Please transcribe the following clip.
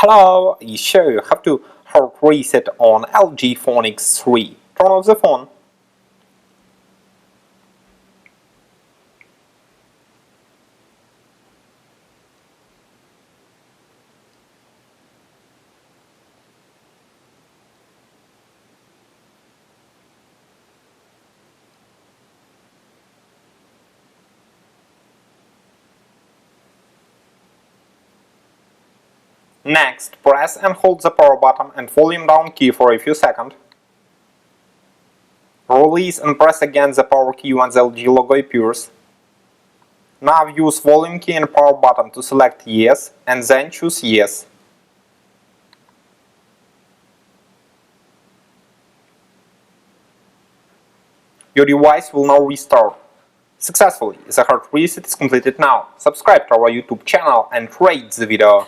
Hello, you show you have to hard reset on LG Phone X3. Turn off the phone. Next, press and hold the power button and volume down key for a few seconds. Release and press again the power key when the LG logo appears. Now use volume key and power button to select yes and then choose yes. Your device will now restart successfully. The hard reset is completed now. Subscribe to our YouTube channel and rate the video.